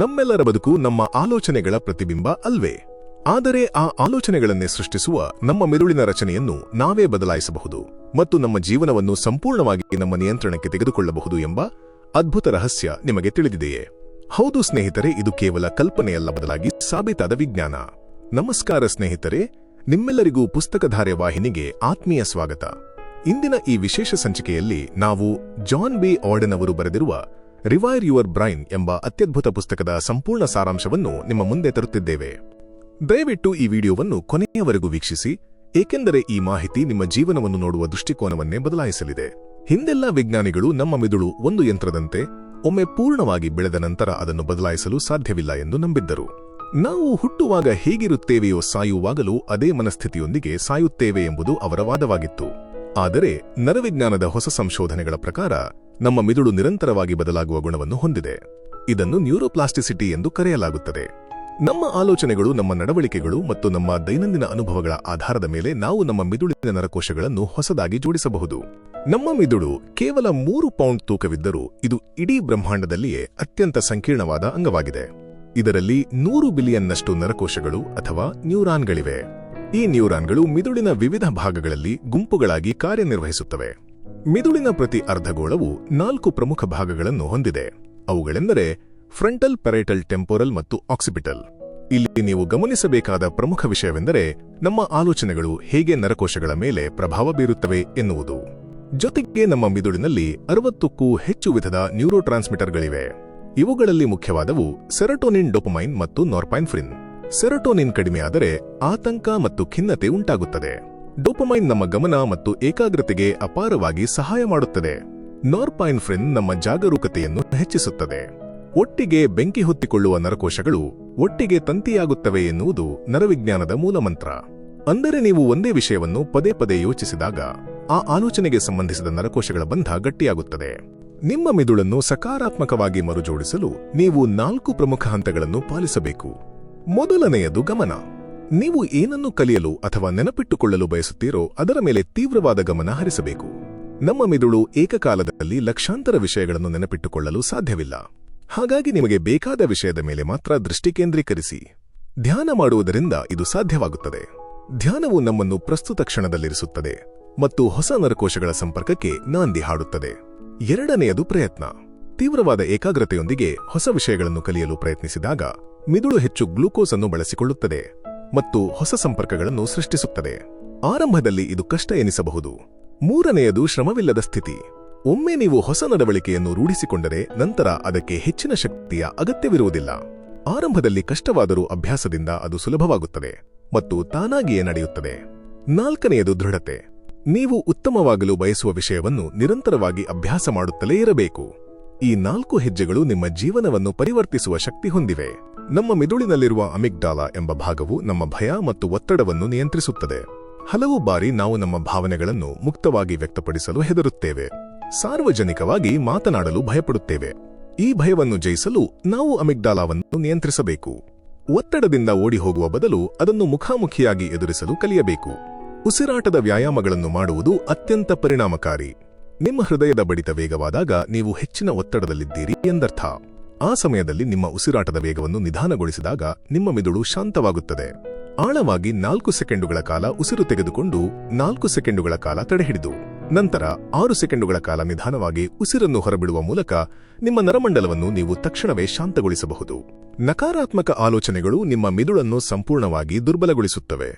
ನಮ್ಮೆಲ್ಲರ ಬದುಕು ನಮ್ಮ ಆಲೋಚನೆಗಳ ಪ್ರತಿಬಿಂಬ ಅಲ್ವೇ? ಆದರೆ ಆ ಆಲೋಚನೆಗಳನ್ನೇ ಸೃಷ್ಟಿಸುವ ನಮ್ಮ ಮೆದುಳಿನ ರಚನೆಯನ್ನು ನಾವೇ ಬದಲಾಯಿಸಬಹುದು ಮತ್ತು ನಮ್ಮ ಜೀವನವನ್ನು ಸಂಪೂರ್ಣವಾಗಿ ನಮ್ಮ ನಿಯಂತ್ರಣಕ್ಕೆ ತೆಗೆದುಕೊಳ್ಳಬಹುದು ಎಂಬ ಅದ್ಭುತ ರಹಸ್ಯ ನಿಮಗೆ ತಿಳಿದಿದೆಯೇ? ಹೌದು ಸ್ನೇಹಿತರೆ, ಇದು ಕೇವಲ ಕಲ್ಪನೆಯಲ್ಲ, ಬದಲಾಗಿ ಸಾಬೀತಾದ ವಿಜ್ಞಾನ. ನಮಸ್ಕಾರ ಸ್ನೇಹಿತರೆ, ನಿಮ್ಮೆಲ್ಲರಿಗೂ ಪುಸ್ತಕಧಾರೆ ವಾಹಿನಿಗೆ ಆತ್ಮೀಯ ಸ್ವಾಗತ. ಇಂದಿನ ಈ ವಿಶೇಷ ಸಂಚಿಕೆಯಲ್ಲಿ ನಾವು ಜಾನ್ ಬಿ ಆರ್ಡನ್ ಅವರು ಬರೆದಿರುವ ರಿವೈರ್ ಯುವರ್ ಬ್ರೈನ್ ಎಂಬ ಅತ್ಯದ್ಭುತ ಪುಸ್ತಕದ ಸಂಪೂರ್ಣ ಸಾರಾಂಶವನ್ನು ನಿಮ್ಮ ಮುಂದೆ ತರುತ್ತಿದ್ದೇವೆ. ದಯವಿಟ್ಟು ಈ ವಿಡಿಯೋವನ್ನು ಕೊನೆಯವರೆಗೂ ವೀಕ್ಷಿಸಿ, ಏಕೆಂದರೆ ಈ ಮಾಹಿತಿ ನಿಮ್ಮ ಜೀವನವನ್ನು ನೋಡುವ ದೃಷ್ಟಿಕೋನವನ್ನೇ ಬದಲಾಯಿಸಲಿದೆ. ಹಿಂದೆಲ್ಲ ವಿಜ್ಞಾನಿಗಳು ನಮ್ಮ ಮೆದುಳು ಒಂದು ಯಂತ್ರದಂತೆ, ಒಮ್ಮೆ ಪೂರ್ಣವಾಗಿ ಬೆಳೆದ ನಂತರ ಅದನ್ನು ಬದಲಾಯಿಸಲು ಸಾಧ್ಯವಿಲ್ಲ ಎಂದು ನಂಬಿದ್ದರು. ನಾವು ಹುಟ್ಟುವಾಗ ಹೇಗಿರುತ್ತೇವೆಯೋ ಸಾಯುವಾಗಲೂ ಅದೇ ಮನಸ್ಥಿತಿಯೊಂದಿಗೆ ಸಾಯುತ್ತೇವೆ ಎಂಬುದು ಅವರ ವಾದವಾಗಿತ್ತು. ಆದರೆ ನರವಿಜ್ಞಾನದ ಹೊಸ ಸಂಶೋಧನೆಗಳ ಪ್ರಕಾರ ನಮ್ಮ ಮಿದುಳು ನಿರಂತರವಾಗಿ ಬದಲಾಗುವ ಗುಣವನ್ನು ಹೊಂದಿದೆ. ಇದನ್ನು ನ್ಯೂರೋಪ್ಲಾಸ್ಟಿಸಿಟಿ ಎಂದು ಕರೆಯಲಾಗುತ್ತದೆ. ನಮ್ಮ ಆಲೋಚನೆಗಳು, ನಮ್ಮ ನಡವಳಿಕೆಗಳು ಮತ್ತು ನಮ್ಮ ದೈನಂದಿನ ಅನುಭವಗಳ ಆಧಾರದ ಮೇಲೆ ನಾವು ನಮ್ಮ ಮಿದುಳಿನ ನರಕೋಶಗಳನ್ನು ಹೊಸದಾಗಿ ಜೋಡಿಸಬಹುದು. ನಮ್ಮ ಮಿದುಳು ಕೇವಲ 3 ಪೌಂಡ್ ತೂಕವಿದ್ದರೂ ಇದು ಇಡೀ ಬ್ರಹ್ಮಾಂಡದಲ್ಲಿಯೇ ಅತ್ಯಂತ ಸಂಕೀರ್ಣವಾದ ಅಂಗವಾಗಿದೆ. ಇದರಲ್ಲಿ 100 ಬಿಲಿಯನ್ನಷ್ಟು ನರಕೋಶಗಳು ಅಥವಾ ನ್ಯೂರಾನ್ಗಳಿವೆ. ಈ ನ್ಯೂರಾನ್ಗಳು ಮಿದುಳಿನ ವಿವಿಧ ಭಾಗಗಳಲ್ಲಿ ಗುಂಪುಗಳಾಗಿ ಕಾರ್ಯನಿರ್ವಹಿಸುತ್ತವೆ. ಮಿದುಳಿನ ಪ್ರತಿ ಅರ್ಧಗೋಳವು 4 ಪ್ರಮುಖ ಭಾಗಗಳನ್ನು ಹೊಂದಿದೆ. ಅವುಗಳೆಂದರೆ ಫ್ರಂಟಲ್, ಪೆರೈಟಲ್, ಟೆಂಪೊರಲ್ ಮತ್ತು ಆಕ್ಸಿಪಿಟಲ್. ಇಲ್ಲಿ ನೀವು ಗಮನಿಸಬೇಕಾದ ಪ್ರಮುಖ ವಿಷಯವೆಂದರೆ ನಮ್ಮ ಆಲೋಚನೆಗಳು ಹೇಗೆ ನರಕೋಶಗಳ ಮೇಲೆ ಪ್ರಭಾವ ಬೀರುತ್ತವೆ ಎನ್ನುವುದು. ಜೊತೆಗೆ ನಮ್ಮ ಮಿದುಳಿನಲ್ಲಿ 60ಕ್ಕೂ ಹೆಚ್ಚು ವಿಧದ ನ್ಯೂರೋ ಟ್ರಾನ್ಸ್ಮಿಟರ್ಗಳಿವೆ. ಇವುಗಳಲ್ಲಿ ಮುಖ್ಯವಾದವು ಸೆರೋಟೋನಿನ್, ಡೋಪಮೈನ್ ಮತ್ತು ನಾರ್ಪೈನ್ಫ್ರಿನ್. ಸೆರೋಟೋನಿನ್ ಕಡಿಮೆಯಾದರೆ ಆತಂಕ ಮತ್ತು ಖಿನ್ನತೆ ಉಂಟಾಗುತ್ತದೆ. ಡೋಪಮೈನ್ ನಮ್ಮ ಗಮನ ಮತ್ತು ಏಕಾಗ್ರತೆಗೆ ಅಪಾರವಾಗಿ ಸಹಾಯ ಮಾಡುತ್ತದೆ. ನಾರ್ಪೈನ್ಫ್ರಿನ್ ನಮ್ಮ ಜಾಗರೂಕತೆಯನ್ನು ಹೆಚ್ಚಿಸುತ್ತದೆ. ಒಟ್ಟಿಗೆ ಬೆಂಕಿ ಹೊತ್ತಿಕೊಳ್ಳುವ ನರಕೋಶಗಳು ಒಟ್ಟಿಗೆ ತಂತಿಯಾಗುತ್ತವೆ ಎನ್ನುವುದು ನರವಿಜ್ಞಾನದ ಮೂಲಮಂತ್ರ. ಅಂದರೆ ನೀವು ಒಂದೇ ವಿಷಯವನ್ನು ಪದೇ ಪದೇ ಯೋಚಿಸಿದಾಗ ಆ ಆಲೋಚನೆಗೆ ಸಂಬಂಧಿಸಿದ ನರಕೋಶಗಳ ಬಂಧ ಗಟ್ಟಿಯಾಗುತ್ತದೆ. ನಿಮ್ಮ ಮಿದುಳನ್ನು ಸಕಾರಾತ್ಮಕವಾಗಿ ಮರುಜೋಡಿಸಲು ನೀವು 4 ಪ್ರಮುಖ ಹಂತಗಳನ್ನು ಪಾಲಿಸಬೇಕು. ಮೊದಲನೆಯದು ಗಮನ. ನೀವು ಏನನ್ನು ಕಲಿಯಲು ಅಥವಾ ನೆನಪಿಟ್ಟುಕೊಳ್ಳಲು ಬಯಸುತ್ತೀರೋ ಅದರ ಮೇಲೆ ತೀವ್ರವಾದ ಗಮನ ಹರಿಸಬೇಕು. ನಮ್ಮ ಮಿದುಳು ಏಕಕಾಲದಲ್ಲಿ ಲಕ್ಷಾಂತರ ವಿಷಯಗಳನ್ನು ನೆನಪಿಟ್ಟುಕೊಳ್ಳಲು ಸಾಧ್ಯವಿಲ್ಲ. ಹಾಗಾಗಿ ನಿಮಗೆ ಬೇಕಾದ ವಿಷಯದ ಮೇಲೆ ಮಾತ್ರ ದೃಷ್ಟಿ ಕೇಂದ್ರೀಕರಿಸಿ. ಧ್ಯಾನ ಮಾಡುವುದರಿಂದ ಇದು ಸಾಧ್ಯವಾಗುತ್ತದೆ. ಧ್ಯಾನವು ನಮ್ಮನ್ನು ಪ್ರಸ್ತುತ ಕ್ಷಣದಲ್ಲಿರಿಸುತ್ತದೆ ಮತ್ತು ಹೊಸ ನರಕೋಶಗಳ ಸಂಪರ್ಕಕ್ಕೆ ನಾಂದಿ ಹಾಡುತ್ತದೆ. ಎರಡನೆಯದು ಪ್ರಯತ್ನ. ತೀವ್ರವಾದ ಏಕಾಗ್ರತೆಯೊಂದಿಗೆ ಹೊಸ ವಿಷಯಗಳನ್ನು ಕಲಿಯಲು ಪ್ರಯತ್ನಿಸಿದಾಗ ಮಿದುಳು ಹೆಚ್ಚು ಗ್ಲೂಕೋಸ್ ಅನ್ನು ಬಳಸಿಕೊಳ್ಳುತ್ತದೆ ಮತ್ತು ಹೊಸ ಸಂಪರ್ಕಗಳನ್ನು ಸೃಷ್ಟಿಸುತ್ತದೆ. ಆರಂಭದಲ್ಲಿ ಇದು ಕಷ್ಟ ಎನಿಸಬಹುದು. ಮೂರನೆಯದು ಶ್ರಮವಿಲ್ಲದ ಸ್ಥಿತಿ. ಒಮ್ಮೆ ನೀವು ಹೊಸ ನಡವಳಿಕೆಯನ್ನು ರೂಢಿಸಿಕೊಂಡರೆ ನಂತರ ಅದಕ್ಕೆ ಹೆಚ್ಚಿನ ಶಕ್ತಿಯ ಅಗತ್ಯವಿರುವುದಿಲ್ಲ. ಆರಂಭದಲ್ಲಿ ಕಷ್ಟವಾದರೂ ಅಭ್ಯಾಸದಿಂದ ಅದು ಸುಲಭವಾಗುತ್ತದೆ ಮತ್ತು ತಾನಾಗಿಯೇ ನಡೆಯುತ್ತದೆ. ನಾಲ್ಕನೆಯದು ದೃಢತೆ. ನೀವು ಉತ್ತಮವಾಗಲು ಬಯಸುವ ವಿಷಯವನ್ನು ನಿರಂತರವಾಗಿ ಅಭ್ಯಾಸ ಮಾಡುತ್ತಲೇ ಇರಬೇಕು. ಈ 4 ಹೆಜ್ಜೆಗಳು ನಿಮ್ಮ ಜೀವನವನ್ನು ಪರಿವರ್ತಿಸುವ ಶಕ್ತಿ ಹೊಂದಿವೆ. ನಮ್ಮ ಮಿದುಳಿನಲ್ಲಿರುವ ಅಮಿಗ್ಡಾಲಾ ಎಂಬ ಭಾಗವು ನಮ್ಮ ಭಯ ಮತ್ತು ಒತ್ತಡವನ್ನು ನಿಯಂತ್ರಿಸುತ್ತದೆ. ಹಲವು ಬಾರಿ ನಾವು ನಮ್ಮ ಭಾವನೆಗಳನ್ನು ಮುಕ್ತವಾಗಿ ವ್ಯಕ್ತಪಡಿಸಲು ಹೆದರುತ್ತೇವೆ. ಸಾರ್ವಜನಿಕವಾಗಿ ಮಾತನಾಡಲು ಭಯಪಡುತ್ತೇವೆ. ಈ ಭಯವನ್ನು ಜಯಿಸಲು ನಾವು ಅಮಿಗ್ಡಾಲಾವನ್ನು ನಿಯಂತ್ರಿಸಬೇಕು. ಒತ್ತಡದಿಂದ ಓಡಿ ಹೋಗುವ ಬದಲು ಅದನ್ನು ಮುಖಾಮುಖಿಯಾಗಿ ಎದುರಿಸಲು ಕಲಿಯಬೇಕು. ಉಸಿರಾಟದ ವ್ಯಾಯಾಮಗಳನ್ನು ಮಾಡುವುದು ಅತ್ಯಂತ ಪರಿಣಾಮಕಾರಿ. ನಿಮ್ಮ ಹೃದಯದ ಬಡಿತ ವೇಗವಾದಾಗ ನೀವು ಹೆಚ್ಚಿನ ಒತ್ತಡದಲ್ಲಿದ್ದೀರಿ ಎಂದರ್ಥ. ಆ ಸಮಯದಲ್ಲಿ ನಿಮ್ಮ ಉಸಿರಾಟದ ವೇಗವನ್ನು ನಿಧಾನಗೊಳಿಸಿದಾಗ ನಿಮ್ಮ ಮಿದುಳು ಶಾಂತವಾಗುತ್ತದೆ. ಆಳವಾಗಿ 4 ಸೆಕೆಂಡುಗಳ ಕಾಲ ಉಸಿರು ತೆಗೆದುಕೊಂಡು 4 ಸೆಕೆಂಡುಗಳ ಕಾಲ ತಡೆಹಿಡಿದು ನಂತರ 6 ಸೆಕೆಂಡುಗಳ ಕಾಲ ನಿಧಾನವಾಗಿ ಉಸಿರನ್ನು ಹೊರಬಿಡುವ ಮೂಲಕ ನಿಮ್ಮ ನರಮಂಡಲವನ್ನು ನೀವು ತಕ್ಷಣವೇ ಶಾಂತಗೊಳಿಸಬಹುದು. ನಕಾರಾತ್ಮಕ ಆಲೋಚನೆಗಳು ನಿಮ್ಮ ಮಿದುಳನ್ನು ಸಂಪೂರ್ಣವಾಗಿ ದುರ್ಬಲಗೊಳಿಸುತ್ತವೆ.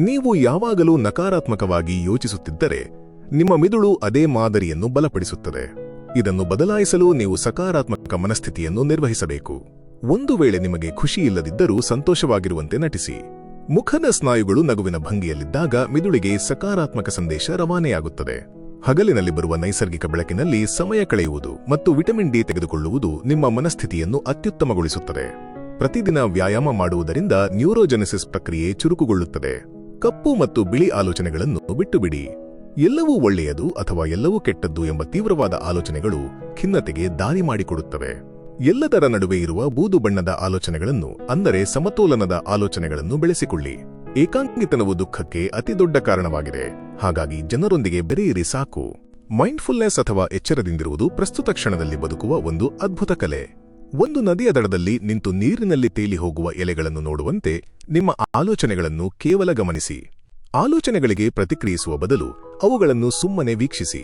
ನೀವು ಯಾವಾಗಲೂ ನಕಾರಾತ್ಮಕವಾಗಿ ಯೋಚಿಸುತ್ತಿದ್ದರೆ ನಿಮ್ಮ ಮಿದುಳು ಅದೇ ಮಾದರಿಯನ್ನು ಬಲಪಡಿಸುತ್ತದೆ. ಇದನ್ನು ಬದಲಾಯಿಸಲು ನೀವು ಸಕಾರಾತ್ಮಕ ಮನಸ್ಥಿತಿಯನ್ನು ನಿರ್ವಹಿಸಬೇಕು. ಒಂದು ವೇಳೆ ನಿಮಗೆ ಖುಷಿಯಿಲ್ಲದಿದ್ದರೂ ಸಂತೋಷವಾಗಿರುವಂತೆ ನಟಿಸಿ. ಮುಖದ ಸ್ನಾಯುಗಳು ನಗುವಿನ ಭಂಗಿಯಲ್ಲಿದ್ದಾಗ ಮಿದುಳಿಗೆ ಸಕಾರಾತ್ಮಕ ಸಂದೇಶ ರವಾನೆಯಾಗುತ್ತದೆ. ಹಗಲಿನಲ್ಲಿ ಬರುವ ನೈಸರ್ಗಿಕ ಬೆಳಕಿನಲ್ಲಿ ಸಮಯ ಕಳೆಯುವುದು ಮತ್ತು ವಿಟಮಿನ್ ಡಿ ತೆಗೆದುಕೊಳ್ಳುವುದು ನಿಮ್ಮ ಮನಸ್ಥಿತಿಯನ್ನು ಅತ್ಯುತ್ತಮಗೊಳಿಸುತ್ತದೆ. ಪ್ರತಿದಿನ ವ್ಯಾಯಾಮ ಮಾಡುವುದರಿಂದ ನ್ಯೂರೋಜೆನೆಸಿಸ್ ಪ್ರಕ್ರಿಯೆ ಚುರುಕುಗೊಳ್ಳುತ್ತದೆ. ಕಪ್ಪು ಮತ್ತು ಬಿಳಿ ಆಲೋಚನೆಗಳನ್ನು ಬಿಟ್ಟುಬಿಡಿ. ಎಲ್ಲವೂ ಒಳ್ಳೆಯದು ಅಥವಾ ಎಲ್ಲವೂ ಕೆಟ್ಟದ್ದು ಎಂಬ ತೀವ್ರವಾದ ಆಲೋಚನೆಗಳು ಖಿನ್ನತೆಗೆ ದಾರಿ ಮಾಡಿಕೊಡುತ್ತವೆ. ಎಲ್ಲದರ ನಡುವೆ ಇರುವ ಬೂದು ಬಣ್ಣದ ಆಲೋಚನೆಗಳನ್ನು, ಅಂದರೆ ಸಮತೋಲನದ ಆಲೋಚನೆಗಳನ್ನು ಬೆಳೆಸಿಕೊಳ್ಳಿ. ಏಕಾಂಗಿತನವು ದುಃಖಕ್ಕೆ ಅತಿದೊಡ್ಡ ಕಾರಣವಾಗಿದೆ. ಹಾಗಾಗಿ ಜನರೊಂದಿಗೆ ಬೆರೆಯಿರಿ ಸಾಕು. ಮೈಂಡ್ಫುಲ್ನೆಸ್ ಅಥವಾ ಎಚ್ಚರದಿಂದಿರುವುದು ಪ್ರಸ್ತುತ ಕ್ಷಣದಲ್ಲಿ ಬದುಕುವ ಒಂದು ಅದ್ಭುತ ಕಲೆ. ಒಂದು ನದಿಯ ದಡದಲ್ಲಿ ನಿಂತು ನೀರಿನಲ್ಲಿ ತೇಲಿ ಹೋಗುವ ಎಲೆಗಳನ್ನು ನೋಡುವಂತೆ ನಿಮ್ಮ ಆಲೋಚನೆಗಳನ್ನು ಕೇವಲ ಗಮನಿಸಿ. ಆಲೋಚನೆಗಳಿಗೆ ಪ್ರತಿಕ್ರಿಯಿಸುವ ಬದಲು ಅವುಗಳನ್ನು ಸುಮ್ಮನೆ ವೀಕ್ಷಿಸಿ.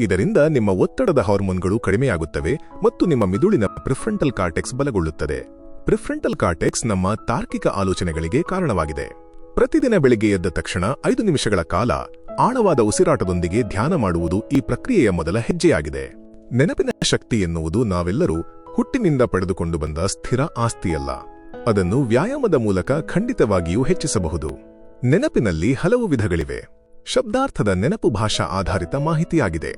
ಇದರಿಂದ ನಿಮ್ಮ ಒತ್ತಡದ ಹಾರ್ಮೋನ್ಗಳು ಕಡಿಮೆಯಾಗುತ್ತವೆ ಮತ್ತು ನಿಮ್ಮ ಮಿದುಳಿನ ಪ್ರಿಫ್ರಂಟಲ್ ಕಾರ್ಟೆಕ್ಸ್ ಬಲಗೊಳ್ಳುತ್ತದೆ. ಪ್ರಿಫ್ರಂಟಲ್ ಕಾರ್ಟೆಕ್ಸ್ ನಮ್ಮ ತಾರ್ಕಿಕ ಆಲೋಚನೆಗಳಿಗೆ ಕಾರಣವಾಗಿದೆ. ಪ್ರತಿದಿನ ಬೆಳಿಗ್ಗೆ ಎದ್ದ ತಕ್ಷಣ 5 ನಿಮಿಷಗಳ ಕಾಲ ಆಳವಾದ ಉಸಿರಾಟದೊಂದಿಗೆ ಧ್ಯಾನ ಮಾಡುವುದು ಈ ಪ್ರಕ್ರಿಯೆಯ ಮೊದಲ ಹೆಜ್ಜೆಯಾಗಿದೆ. ನೆನಪಿನ ಶಕ್ತಿ ಎನ್ನುವುದು ನಾವೆಲ್ಲರೂ ಹುಟ್ಟಿನಿಂದ ಪಡೆದುಕೊಂಡು ಬಂದ ಸ್ಥಿರ ಆಸ್ತಿಯಲ್ಲ. ಅದನ್ನು ವ್ಯಾಯಾಮದ ಮೂಲಕ ಖಂಡಿತವಾಗಿಯೂ ಹೆಚ್ಚಿಸಬಹುದು. ನೆನಪಿನಲ್ಲಿ ಹಲವು ವಿಧಗಳಿವೆ. ಶಬ್ದಾರ್ಥದ ನೆನಪು ಭಾಷಾ ಆಧಾರಿತ ಮಾಹಿತಿಯಾಗಿದೆ.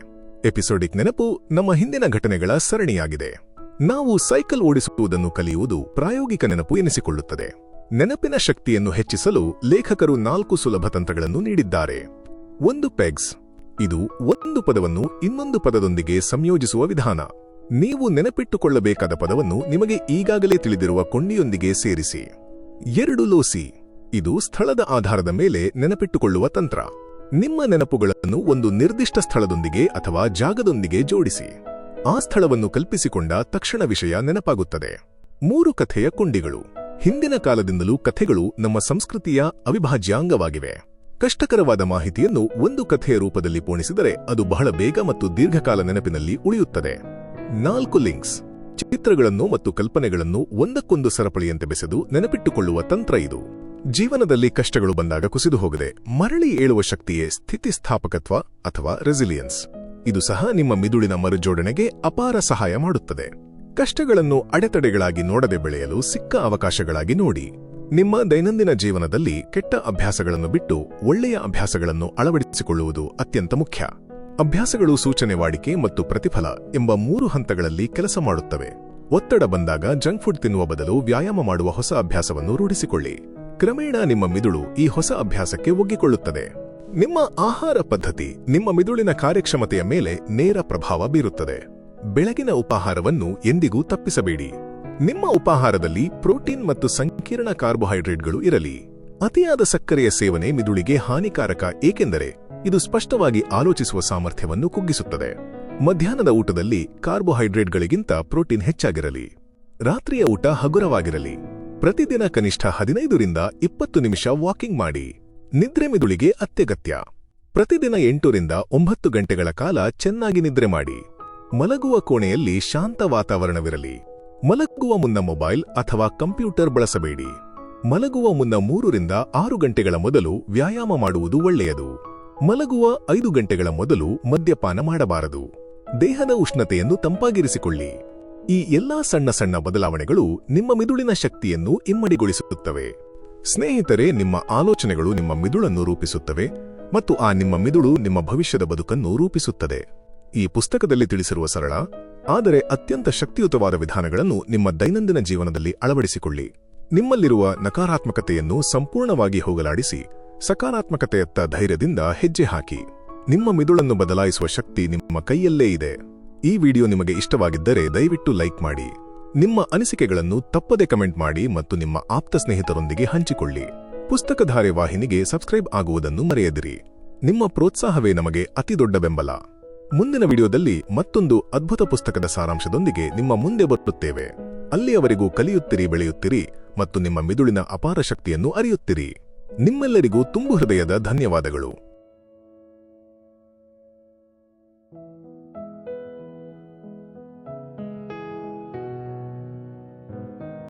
ಎಪಿಸೋಡಿಕ್ ನೆನಪು ನಮ್ಮ ಹಿಂದಿನ ಘಟನೆಗಳ ಸರಣಿಯಾಗಿದೆ. ನಾವು ಸೈಕಲ್ ಓಡಿಸುವುದನ್ನು ಕಲಿಯುವುದು ಪ್ರಾಯೋಗಿಕ ನೆನಪು ಎನಿಸಿಕೊಳ್ಳುತ್ತದೆ. ನೆನಪಿನ ಶಕ್ತಿಯನ್ನು ಹೆಚ್ಚಿಸಲು ಲೇಖಕರು 4 ಸುಲಭ ತಂತ್ರಗಳನ್ನು ನೀಡಿದ್ದಾರೆ. 1 ಪೆಗ್ಸ್. ಇದು ಒಂದು ಪದವನ್ನು ಇನ್ನೊಂದು ಪದದೊಂದಿಗೆ ಸಂಯೋಜಿಸುವ ವಿಧಾನ. ನೀವು ನೆನಪಿಟ್ಟುಕೊಳ್ಳಬೇಕಾದ ಪದವನ್ನು ನಿಮಗೆ ಈಗಾಗಲೇ ತಿಳಿದಿರುವ ಕೊಂಡಿಯೊಂದಿಗೆ ಸೇರಿಸಿ. 2 ಲೋಸಿ. ಇದು ಸ್ಥಳದ ಆಧಾರದ ಮೇಲೆ ನೆನಪಿಟ್ಟುಕೊಳ್ಳುವ ತಂತ್ರ. ನಿಮ್ಮ ನೆನಪುಗಳನ್ನು ಒಂದು ನಿರ್ದಿಷ್ಟ ಸ್ಥಳದೊಂದಿಗೆ ಅಥವಾ ಜಾಗದೊಂದಿಗೆ ಜೋಡಿಸಿ. ಆ ಸ್ಥಳವನ್ನು ಕಲ್ಪಿಸಿಕೊಂಡ ತಕ್ಷಣ ವಿಷಯ ನೆನಪಾಗುತ್ತದೆ. 3 ಕಥೆಯ ಕೊಂಡಿಗಳು. ಹಿಂದಿನ ಕಾಲದಿಂದಲೂ ಕಥೆಗಳು ನಮ್ಮ ಸಂಸ್ಕೃತಿಯ ಅವಿಭಾಜ್ಯ ಅಂಗವಾಗಿವೆ. ಕಷ್ಟಕರವಾದ ಮಾಹಿತಿಯನ್ನು ಒಂದು ಕಥೆಯ ರೂಪದಲ್ಲಿ ಪೋಣಿಸಿದರೆ ಅದು ಬಹಳ ಬೇಗ ಮತ್ತು ದೀರ್ಘಕಾಲ ನೆನಪಿನಲ್ಲಿ ಉಳಿಯುತ್ತದೆ. 4 ಲಿಂಕ್ಸ್. ಚಿತ್ರಗಳನ್ನು ಮತ್ತು ಕಲ್ಪನೆಗಳನ್ನು ಒಂದಕ್ಕೊಂದು ಸರಪಳಿಯಂತೆ ಬೆಸೆದು ನೆನಪಿಟ್ಟುಕೊಳ್ಳುವ ತಂತ್ರ ಇದು. ಜೀವನದಲ್ಲಿ ಕಷ್ಟಗಳು ಬಂದಾಗ ಕುಸಿದು ಹೋಗದೆ ಮರಳಿ ಏಳುವ ಶಕ್ತಿಯೇ ಸ್ಥಿತಿಸ್ಥಾಪಕತ್ವ ಅಥವಾ ರೆಸಿಲಿಯನ್ಸ್. ಇದು ಸಹ ನಿಮ್ಮ ಮಿದುಳಿನ ಮರುಜೋಡಣೆಗೆ ಅಪಾರ ಸಹಾಯ ಮಾಡುತ್ತದೆ. ಕಷ್ಟಗಳನ್ನು ಅಡೆತಡೆಗಳಾಗಿ ನೋಡದೆ ಬೆಳೆಯಲು ಸಿಕ್ಕ ಅವಕಾಶಗಳಾಗಿ ನೋಡಿ. ನಿಮ್ಮ ದೈನಂದಿನ ಜೀವನದಲ್ಲಿ ಕೆಟ್ಟ ಅಭ್ಯಾಸಗಳನ್ನು ಬಿಟ್ಟು ಒಳ್ಳೆಯ ಅಭ್ಯಾಸಗಳನ್ನು ಅಳವಡಿಸಿಕೊಳ್ಳುವುದು ಅತ್ಯಂತ ಮುಖ್ಯ. ಅಭ್ಯಾಸಗಳು ಸೂಚನೆ, ವಾಡಿಕೆ ಮತ್ತು ಪ್ರತಿಫಲ ಎಂಬ 3 ಹಂತಗಳಲ್ಲಿ ಕೆಲಸ ಮಾಡುತ್ತವೆ. ಒತ್ತಡ ಬಂದಾಗ ಜಂಕ್ ಫುಡ್ ತಿನ್ನುವ ಬದಲು ವ್ಯಾಯಾಮ ಮಾಡುವ ಹೊಸ ಅಭ್ಯಾಸವನ್ನು ರೂಢಿಸಿಕೊಳ್ಳಿ. ಕ್ರಮೇಣ ನಿಮ್ಮ ಮಿದುಳು ಈ ಹೊಸ ಅಭ್ಯಾಸಕ್ಕೆ ಒಗ್ಗಿಕೊಳ್ಳುತ್ತದೆ. ನಿಮ್ಮ ಆಹಾರ ಪದ್ಧತಿ ನಿಮ್ಮ ಮಿದುಳಿನ ಕಾರ್ಯಕ್ಷಮತೆಯ ಮೇಲೆ ನೇರ ಪ್ರಭಾವ ಬೀರುತ್ತದೆ. ಬೆಳಗಿನ ಉಪಾಹಾರವನ್ನು ಎಂದಿಗೂ ತಪ್ಪಿಸಬೇಡಿ. ನಿಮ್ಮ ಉಪಾಹಾರದಲ್ಲಿ ಪ್ರೋಟೀನ್ ಮತ್ತು ಸಂಕೀರ್ಣ ಕಾರ್ಬೋಹೈಡ್ರೇಟ್ಗಳು ಇರಲಿ. ಅತಿಯಾದ ಸಕ್ಕರೆಯ ಸೇವನೆ ಮಿದುಳಿಗೆ ಹಾನಿಕಾರಕ, ಏಕೆಂದರೆ ಇದು ಸ್ಪಷ್ಟವಾಗಿ ಆಲೋಚಿಸುವ ಸಾಮರ್ಥ್ಯವನ್ನು ಕುಗ್ಗಿಸುತ್ತದೆ. ಮಧ್ಯಾಹ್ನದ ಊಟದಲ್ಲಿ ಕಾರ್ಬೋಹೈಡ್ರೇಟ್ಗಳಿಗಿಂತ ಪ್ರೋಟೀನ್ ಹೆಚ್ಚಾಗಿರಲಿ. ರಾತ್ರಿಯ ಊಟ ಹಗುರವಾಗಿರಲಿ. ಪ್ರತಿದಿನ ಕನಿಷ್ಠ 15 ರಿಂದ 20 ನಿಮಿಷ ವಾಕಿಂಗ್ ಮಾಡಿ. ನಿದ್ರೆ ಮಿದುಳಿಗೆ ಅತ್ಯಗತ್ಯ. ಪ್ರತಿದಿನ 8 ರಿಂದ 9 ಗಂಟೆಗಳ ಕಾಲ ಚೆನ್ನಾಗಿ ನಿದ್ರೆ ಮಾಡಿ. ಮಲಗುವ ಕೋಣೆಯಲ್ಲಿ ಶಾಂತ ವಾತಾವರಣವಿರಲಿ. ಮಲಗುವ ಮುನ್ನ ಮೊಬೈಲ್ ಅಥವಾ ಕಂಪ್ಯೂಟರ್ ಬಳಸಬೇಡಿ. ಮಲಗುವ ಮುನ್ನ 3 ರಿಂದ 6 ಗಂಟೆಗಳ ಮೊದಲು ವ್ಯಾಯಾಮ ಮಾಡುವುದು ಒಳ್ಳೆಯದು. ಮಲಗುವ 5 ಗಂಟೆಗಳ ಮೊದಲು ಮದ್ಯಪಾನ ಮಾಡಬಾರದು. ದೇಹದ ಉಷ್ಣತೆಯನ್ನು ತಂಪಾಗಿರಿಸಿಕೊಳ್ಳಿ. ಈ ಎಲ್ಲಾ ಸಣ್ಣ ಸಣ್ಣ ಬದಲಾವಣೆಗಳು ನಿಮ್ಮ ಮಿದುಳಿನ ಶಕ್ತಿಯನ್ನು ಇಮ್ಮಡಿಗೊಳಿಸುತ್ತವೆ. ಸ್ನೇಹಿತರೆ, ನಿಮ್ಮ ಆಲೋಚನೆಗಳು ನಿಮ್ಮ ಮಿದುಳನ್ನು ರೂಪಿಸುತ್ತವೆ ಮತ್ತು ಆ ನಿಮ್ಮ ಮಿದುಳು ನಿಮ್ಮ ಭವಿಷ್ಯದ ಬದುಕನ್ನು ರೂಪಿಸುತ್ತದೆ. ಈ ಪುಸ್ತಕದಲ್ಲಿ ತಿಳಿಸಿರುವ ಸರಳ ಆದರೆ ಅತ್ಯಂತ ಶಕ್ತಿಯುತವಾದ ವಿಧಾನಗಳನ್ನು ನಿಮ್ಮ ದೈನಂದಿನ ಜೀವನದಲ್ಲಿ ಅಳವಡಿಸಿಕೊಳ್ಳಿ. ನಿಮ್ಮಲ್ಲಿರುವ ನಕಾರಾತ್ಮಕತೆಯನ್ನು ಸಂಪೂರ್ಣವಾಗಿ ಹೋಗಲಾಡಿಸಿ ಸಕಾರಾತ್ಮಕತೆಯತ್ತ ಧೈರ್ಯದಿಂದ ಹೆಜ್ಜೆ ಹಾಕಿ. ನಿಮ್ಮ ಮಿದುಳನ್ನು ಬದಲಾಯಿಸುವ ಶಕ್ತಿ ನಿಮ್ಮ ಕೈಯಲ್ಲೇ ಇದೆ. ಈ ವಿಡಿಯೋ ನಿಮಗೆ ಇಷ್ಟವಾಗಿದ್ದರೆ ದಯವಿಟ್ಟು ಲೈಕ್ ಮಾಡಿ. ನಿಮ್ಮ ಅನಿಸಿಕೆಗಳನ್ನು ತಪ್ಪದೆ ಕಮೆಂಟ್ ಮಾಡಿ ಮತ್ತು ನಿಮ್ಮ ಆಪ್ತ ಸ್ನೇಹಿತರೊಂದಿಗೆ ಹಂಚಿಕೊಳ್ಳಿ. ಪುಸ್ತಕಧಾರೆ ವಾಹಿನಿಗೆ ಸಬ್ಸ್ಕ್ರೈಬ್ ಆಗುವುದನ್ನು ಮರೆಯದಿರಿ. ನಿಮ್ಮ ಪ್ರೋತ್ಸಾಹವೇ ನಮಗೆ ಅತಿ ದೊಡ್ಡ ಬೆಂಬಲ. ಮುಂದಿನ ವಿಡಿಯೋದಲ್ಲಿ ಮತ್ತೊಂದು ಅದ್ಭುತ ಪುಸ್ತಕದ ಸಾರಾಂಶದೊಂದಿಗೆ ನಿಮ್ಮ ಮುಂದೆ ಬರುತ್ತೇವೆ. ಅಲ್ಲಿಯವರೆಗೂ ಕಲಿಯುತ್ತಿರಿ, ಬೆಳೆಯುತ್ತಿರಿ ಮತ್ತು ನಿಮ್ಮ ಮಿದುಳಿನ ಅಪಾರ ಶಕ್ತಿಯನ್ನು ಅರಿಯುತ್ತಿರಿ. ನಿಮ್ಮೆಲ್ಲರಿಗೂ ತುಂಬು ಹೃದಯದ ಧನ್ಯವಾದಗಳು.